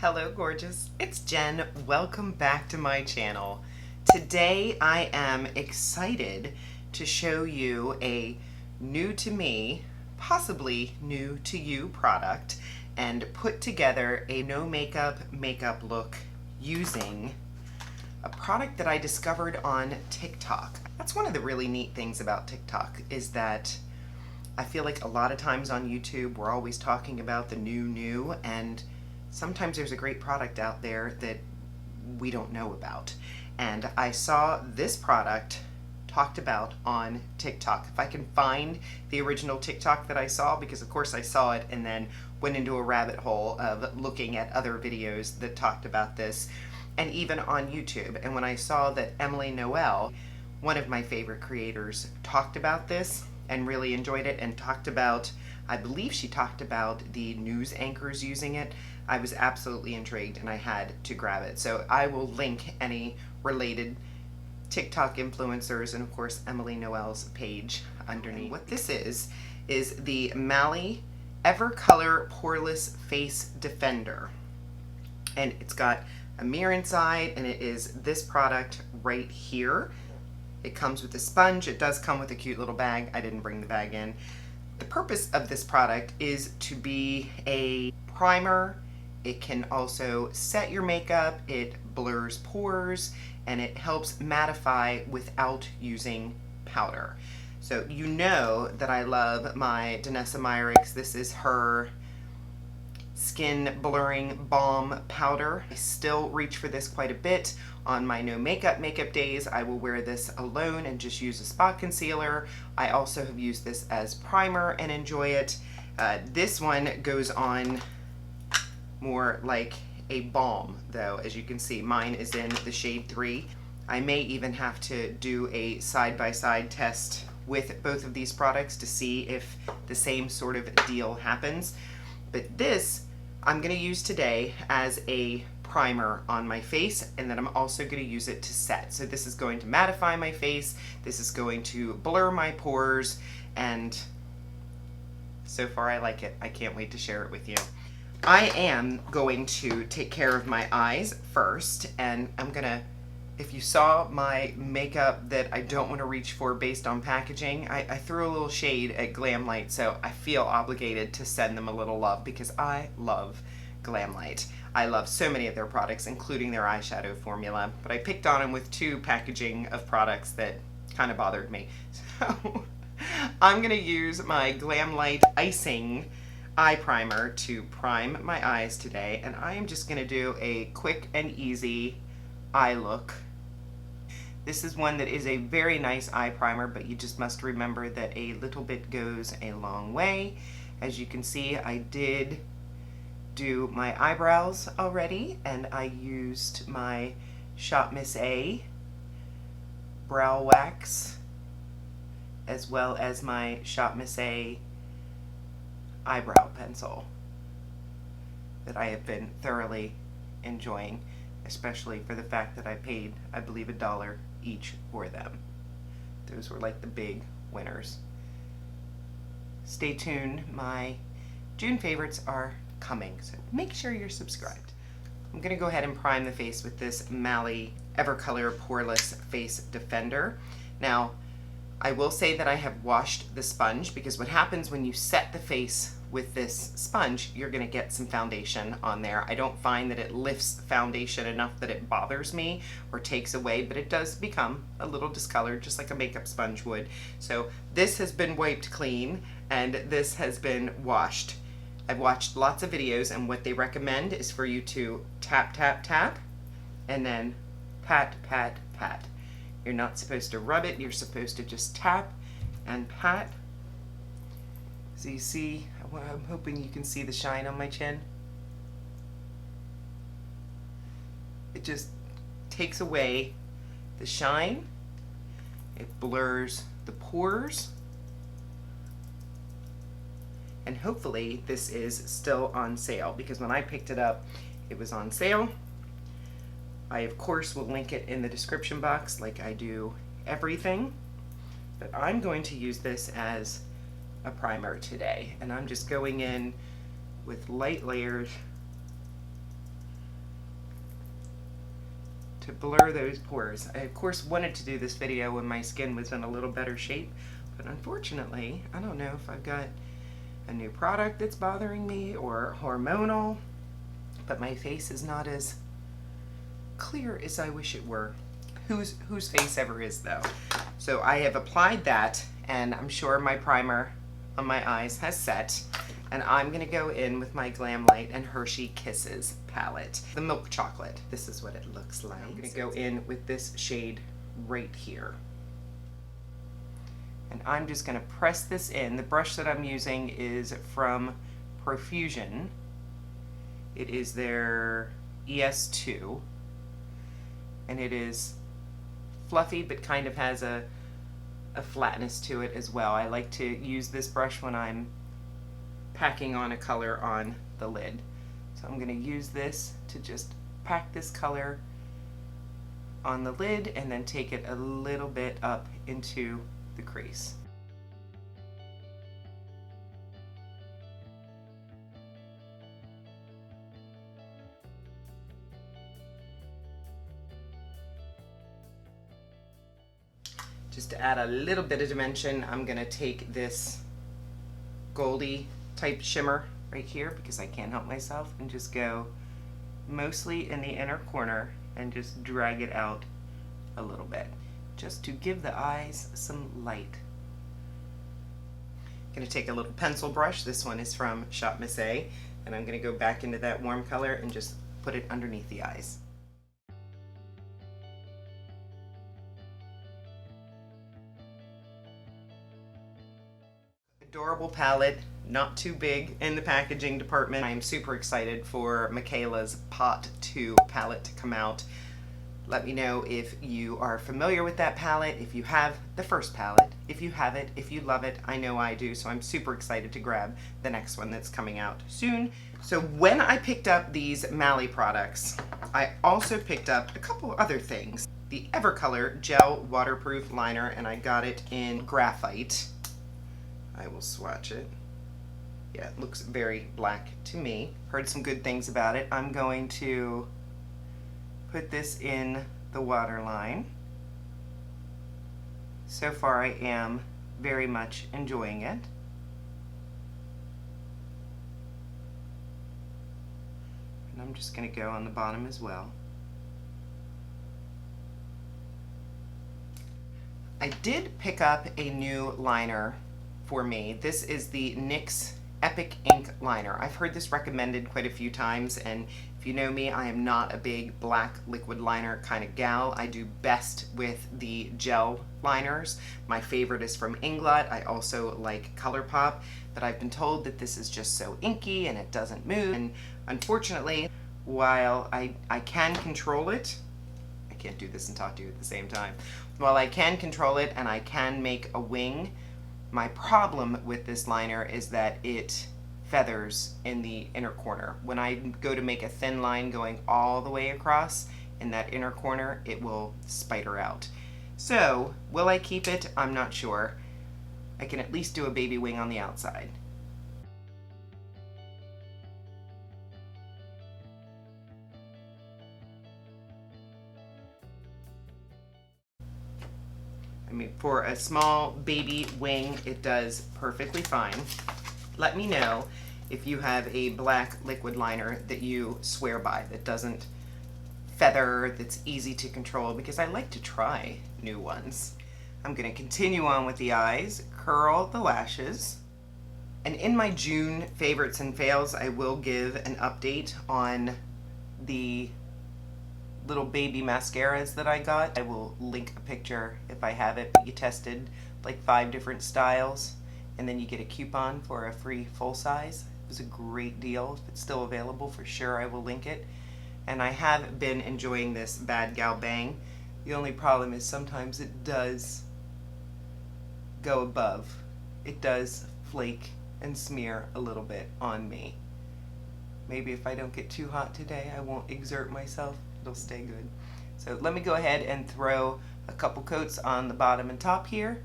Hello gorgeous, it's Jen. Welcome back to my channel. Today I am excited to show you a new to me, possibly new to you product and put together a no makeup look using a product that I discovered on TikTok. That's one of the really neat things about TikTok is that I feel like a lot of times on YouTube we're always talking about the new and sometimes there's a great product out there that we don't know about. And I saw this product talked about on TikTok. If I can find the original TikTok that I saw, because of course I saw it and then went into a rabbit hole of looking at other videos that talked about this, and even on YouTube. And when I saw that Noel, one of my favorite creators, talked about this and really enjoyed it and talked about, I believe she talked about the news anchors using it, I was absolutely intrigued and I had to grab it. So I will link any related TikTok influencers and of course Noel's page underneath. What this is the Mally Evercolor Poreless Face Defender. And it's got a mirror inside and it is this product right here. It comes with a sponge. It does come with a cute little bag. I didn't bring the bag in. The purpose of this product is to be a primer. It can also set your makeup, it blurs pores, and it helps mattify without using powder. So you know that I love my Danessa Myricks. This is her Skin Blurring Balm Powder. I still reach for this quite a bit. On my no makeup days, I will wear this alone and just use a spot concealer. I also have used this as primer and enjoy it. This one goes on more like a balm though. As you can see, mine is in the shade 3. I may even have to do a side-by-side test with both of these products to see if the same sort of deal happens. But this I'm going to use today as a primer on my face, and then I'm also going to use it to set. So this is going to mattify my face, this is going to blur my pores, and so far I like it. I can't wait to share it with you. I am going to take care of my eyes first, and I'm gonna, if you saw my makeup that I don't want to reach for based on packaging, I threw a little shade at Glamlite, so I feel obligated to send them a little love because I love Glamlite. I love so many of their products, including their eyeshadow formula, but I picked on them with 2 packaging of products that kind of bothered me. So I'm gonna use my Glamlite Eye-Cing eye primer to prime my eyes today, and I am just going to do a quick and easy eye look. This is one that is a very nice eye primer, but you just must remember that a little bit goes a long way. As you can see, I did do my eyebrows already, and I used my Shop Miss A brow wax as well as my Shop Miss A eyebrow pencil that I have been thoroughly enjoying, especially for the fact that I paid, I believe, $1 each for them. Those were like the big winners. Stay tuned, my June favorites are coming, so make sure you're subscribed. I'm gonna go ahead and prime the face with this Mally Evercolor Poreless Face Defender. Now, I will say that I have washed the sponge, because what happens when you set the face with this sponge, you're going to get some foundation on there. I don't find that it lifts foundation enough that it bothers me or takes away, but it does become a little discolored, just like a makeup sponge would. So this has been wiped clean and this has been washed. I've watched lots of videos, and what they recommend is for you to tap, tap, tap, and then pat, pat, pat. You're not supposed to rub it, you're supposed to just tap and pat. So you see, I'm hoping you can see the shine on my chin. It just takes away the shine. It blurs the pores. And hopefully this is still on sale, because when I picked it up, it was on sale. I, of course, will link it in the description box like I do everything. But I'm going to use this as a primer today. And I'm just going in with light layers to blur those pores. I, of course, wanted to do this video when my skin was in a little better shape, but unfortunately, I don't know if I've got a new product that's bothering me or hormonal, but my face is not as clear as I wish it were. Whose face ever is, though? So I have applied that, and I'm sure my primer on my eyes has set, and I'm gonna go in with my Glamlite and Hershey Kisses palette. The milk chocolate. This is what it looks like. I'm gonna go in with this shade right here. And I'm just gonna press this in. The brush that I'm using is from Profusion. It is their ES2. And it is fluffy, but kind of has a flatness to it as well. I like to use this brush when I'm packing on a color on the lid. So I'm going to use this to just pack this color on the lid and then take it a little bit up into the crease. Just to add a little bit of dimension, I'm going to take this goldy type shimmer right here, because I can't help myself, and just go mostly in the inner corner and just drag it out a little bit, just to give the eyes some light. I'm going to take a little pencil brush. This one is from Shop Miss A, and I'm going to go back into that warm color and just put it underneath the eyes. Adorable palette, not too big in the packaging department. I am super excited for Mikayla's Paht 2 palette to come out. Let me know if you are familiar with that palette, if you have the first palette, if you have it, if you love it. I know I do, so I'm super excited to grab the next one that's coming out soon. So when I picked up these Mally products, I also picked up a couple other things. The Evercolor Gel Waterproof Liner, and I got it in Graphite. I will swatch it. Yeah, it looks very black to me. Heard some good things about it. I'm going to put this in the waterline. So far I am very much enjoying it. And I'm just going to go on the bottom as well. I did pick up a new liner for me. This is the NYX Epic Ink Liner. I've heard this recommended quite a few times, and if you know me, I am not a big black liquid liner kind of gal. I do best with the gel liners. My favorite is from Inglot. I also like ColourPop, but I've been told that this is just so inky and it doesn't move, and unfortunately, while I can control it, I can't do this and talk to you at the same time. While I can control it and I can make a wing, my problem with this liner is that it feathers in the inner corner. When I go to make a thin line going all the way across in that inner corner, it will spider out. So, will I keep it? I'm not sure. I can at least do a baby wing on the outside. I mean, for a small baby wing, it does perfectly fine. Let me know if you have a black liquid liner that you swear by, that doesn't feather, that's easy to control, because I like to try new ones. I'm going to continue on with the eyes, curl the lashes, and in my June favorites and fails, I will give an update on the little baby mascaras that I got. I will link a picture if I have it, but you tested like 5 different styles, and then you get a coupon for a free full size. It was a great deal. If it's still available, for sure I will link it. And I have been enjoying this Bad Gal Bang. The only problem is sometimes it does go above. It does flake and smear a little bit on me. Maybe if I don't get too hot today, I won't exert myself. It'll stay good. So let me go ahead and throw a couple coats on the bottom and top here,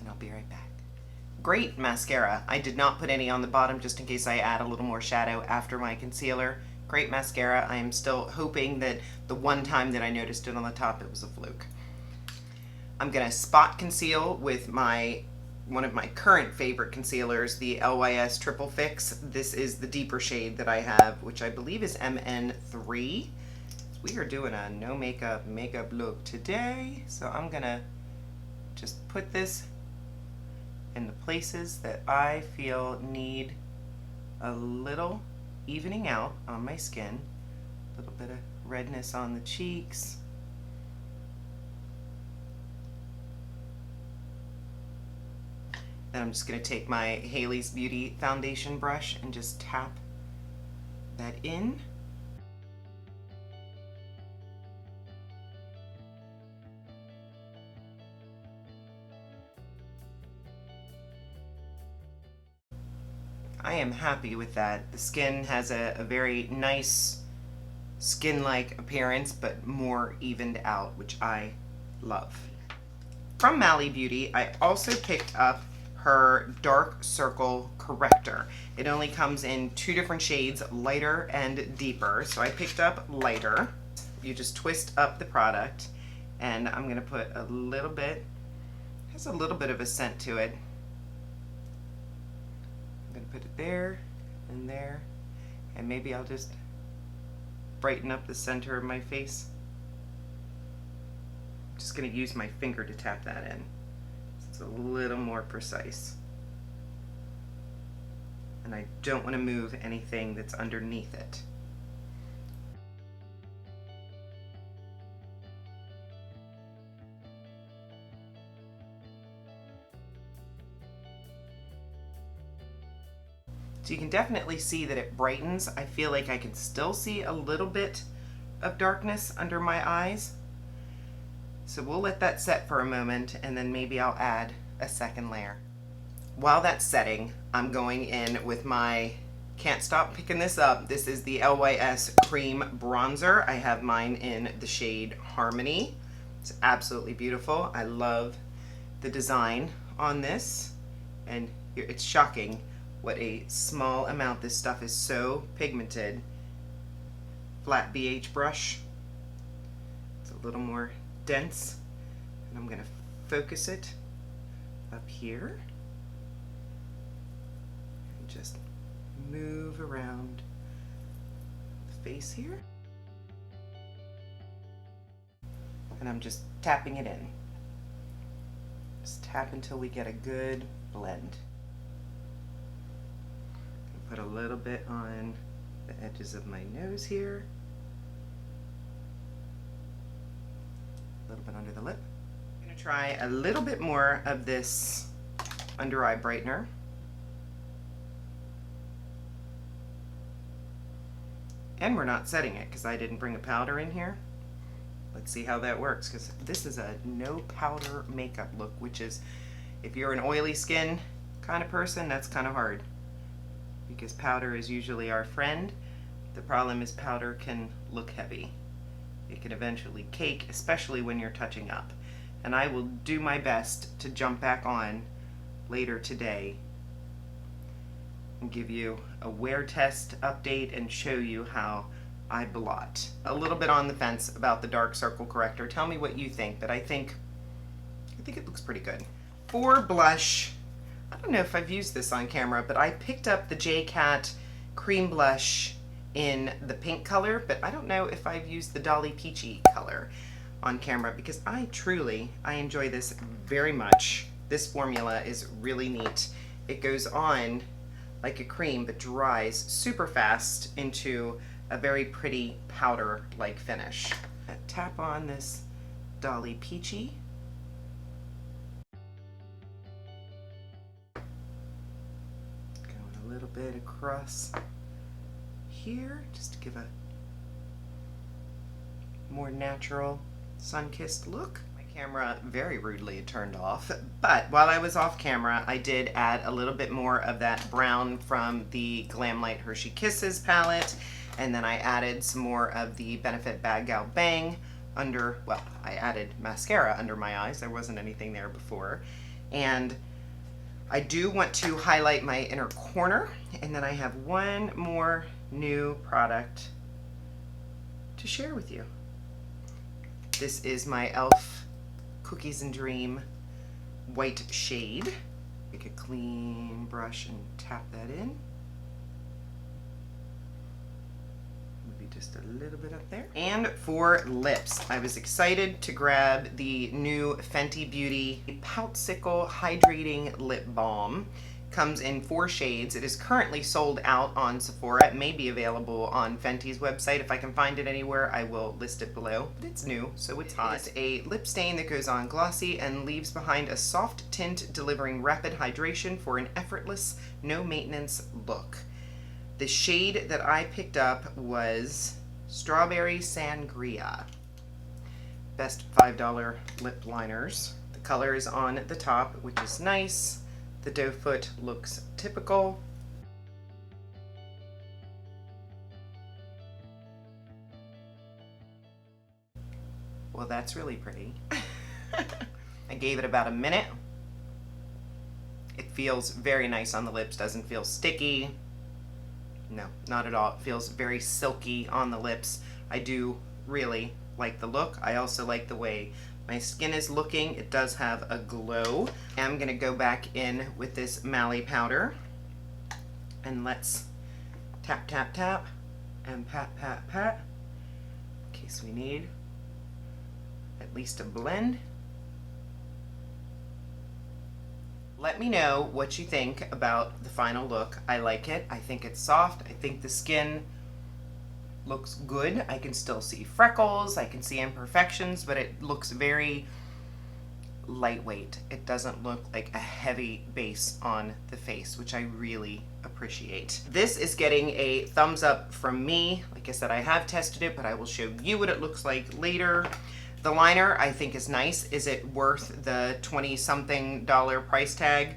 and I'll be right back. Great mascara. I did not put any on the bottom just in case I add a little more shadow after my concealer. Great mascara. I am still hoping that the one time that I noticed it on the top, it was a fluke. I'm gonna spot conceal with one of my current favorite concealers, the LYS Triple Fix. This is the deeper shade that I have, which I believe is MN3. We are doing a no makeup look today, so I'm gonna just put this in the places that I feel need a little evening out on my skin. A little bit of redness on the cheeks. Then I'm just going to take my Haley's Beauty foundation brush and just tap that in. I am happy with that. The skin has a very nice skin-like appearance, but more evened out, which I love. From Mally Beauty, I also picked up her Dark Circle Corrector. It only comes in 2 different shades, lighter and deeper. So I picked up lighter. You just twist up the product, and I'm gonna put a little bit, it has a little bit of a scent to it. I'm gonna put it there, and maybe I'll just brighten up the center of my face. I'm just gonna use my finger to tap that in. It's a little more precise. And I don't want to move anything that's underneath it. So you can definitely see that it brightens. I feel like I can still see a little bit of darkness under my eyes. So we'll let that set for a moment, and then maybe I'll add a second layer. While that's setting, I'm going in with my, can't stop picking this up. This is the LYS Cream Bronzer. I have mine in the shade Harmony. It's absolutely beautiful. I love the design on this, and it's shocking what a small amount this stuff is so pigmented. Flat BH brush. It's a little more dense, and I'm going to focus it up here and just move around the face here, and I'm just tapping it in. Just tap until we get a good blend. Put a little bit on the edges of my nose here. A little bit under the lip. I'm going to try a little bit more of this under eye brightener. And we're not setting it because I didn't bring a powder in here. Let's see how that works, because this is a no powder makeup look, which is, if you're an oily skin kind of person, that's kind of hard, because powder is usually our friend. The problem is powder can look heavy. It can eventually cake, especially when you're touching up. And I will do my best to jump back on later today and give you a wear test update and show you how I blot. A little bit on the fence about the Dark Circle Corrector. Tell me what you think, but I think it looks pretty good. For blush, I don't know if I've used this on camera, but I picked up the JCat Cream Blush in the pink color, but I don't know if I've used the Dolly Peachy color on camera, because I enjoy this very much. This formula is really neat. It goes on like a cream, but dries super fast into a very pretty powder-like finish. Tap on this Dolly Peachy. Going a little bit across here, just to give a more natural sun-kissed look. My camera very rudely turned off, but while I was off camera, I did add a little bit more of that brown from the Glamlite Hershey Kisses palette, and then I added some more of the Benefit Bad Gal Bang under, well, I added mascara under my eyes. There wasn't anything there before. And I do want to highlight my inner corner, and then I have one more new product to share with you. This is my e.l.f. Cookies and Dream white shade. Take a clean brush and tap that in. Maybe just a little bit up there. And for lips, I was excited to grab the new Fenty Beauty Poutsicle Hydrating Lip Balm. Comes in 4 shades. It is currently sold out on Sephora. It may be available on Fenty's website. If I can find it anywhere, I will list it below. But it's new, so it's hot. It's a lip stain that goes on glossy and leaves behind a soft tint, delivering rapid hydration for an effortless, no-maintenance look. The shade that I picked up was Strawberry Sangria. Best $5 lip liners. The color is on the top, which is nice. The doe foot looks typical. Well, that's really pretty. I gave it about a minute. It feels very nice on the lips, doesn't feel sticky. No, not at all. It feels very silky on the lips. I do really like the look. I also like the way my skin is looking. It does have a glow. I'm gonna go back in with this Mally powder and let's tap, tap, tap and pat, pat, pat in case we need at least a blend. Let me know what you think about the final look. I like it. I think it's soft. I think the skin looks good. I can still see freckles, I can see imperfections, but it looks very lightweight. It doesn't look like a heavy base on the face, which I really appreciate. This is getting a thumbs up from me. Like I said, I have tested it, but I will show you what it looks like later. The liner I think is nice. Is it worth the $20-something price tag?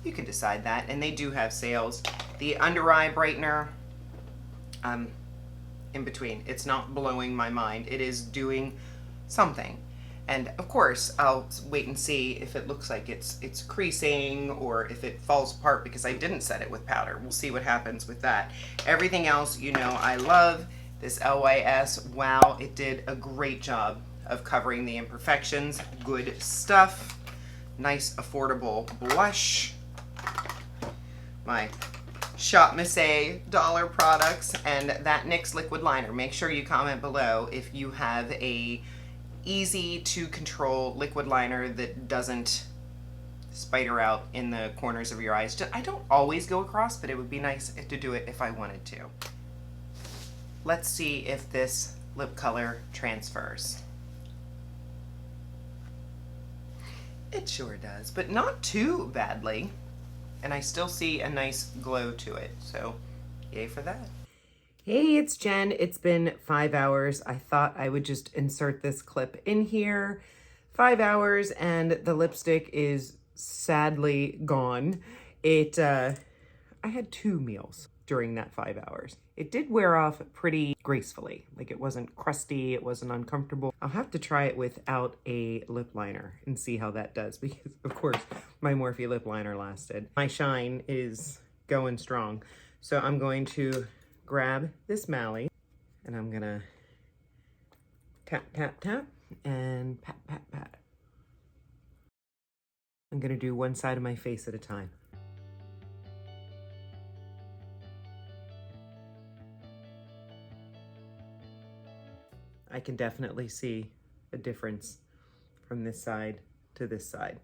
You can decide that, and they do have sales. The under eye brightener, in between. It's not blowing my mind. It is doing something. And of course, I'll wait and see if it looks like it's creasing or if it falls apart because I didn't set it with powder. We'll see what happens with that. Everything else, you know, I love this LYS. Wow, it did a great job of covering the imperfections. Good stuff. Nice, affordable blush. My Shop Miss A dollar products and that NYX liquid liner. Make sure you comment below if you have a easy to control liquid liner that doesn't spider out in the corners of your eyes. I don't always go across, but it would be nice to do it if I wanted to. Let's see if this lip color transfers. It sure does, but not too badly. And I still see a nice glow to it, so yay for that. Hey, it's Jen. It's been 5 hours. I thought I would just insert this clip in here. 5 hours and the lipstick is sadly gone. I had 2 meals during that 5 hours. It did wear off pretty gracefully. Like, it wasn't crusty, it wasn't uncomfortable. I'll have to try it without a lip liner and see how that does because, of course, my Morphe lip liner lasted. My shine is going strong. So I'm going to grab this Mally and I'm gonna tap, tap, tap and pat, pat, pat. I'm gonna do one side of my face at a time. I can definitely see a difference from this side to this side.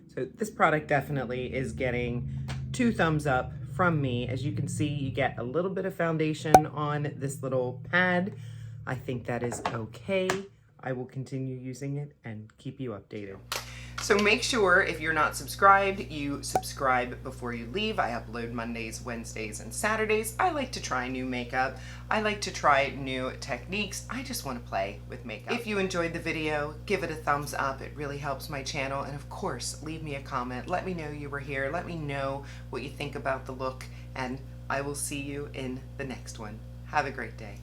So this product definitely is getting 2 thumbs up from me. As you can see, you get a little bit of foundation on this little pad. I think that is okay. I will continue using it and keep you updated. So make sure if you're not subscribed, you subscribe before you leave. I upload Mondays, Wednesdays, and Saturdays. I like to try new makeup. I like to try new techniques. I just want to play with makeup. If you enjoyed the video, give it a thumbs up. It really helps my channel. And of course, leave me a comment. Let me know you were here. Let me know what you think about the look. And I will see you in the next one. Have a great day.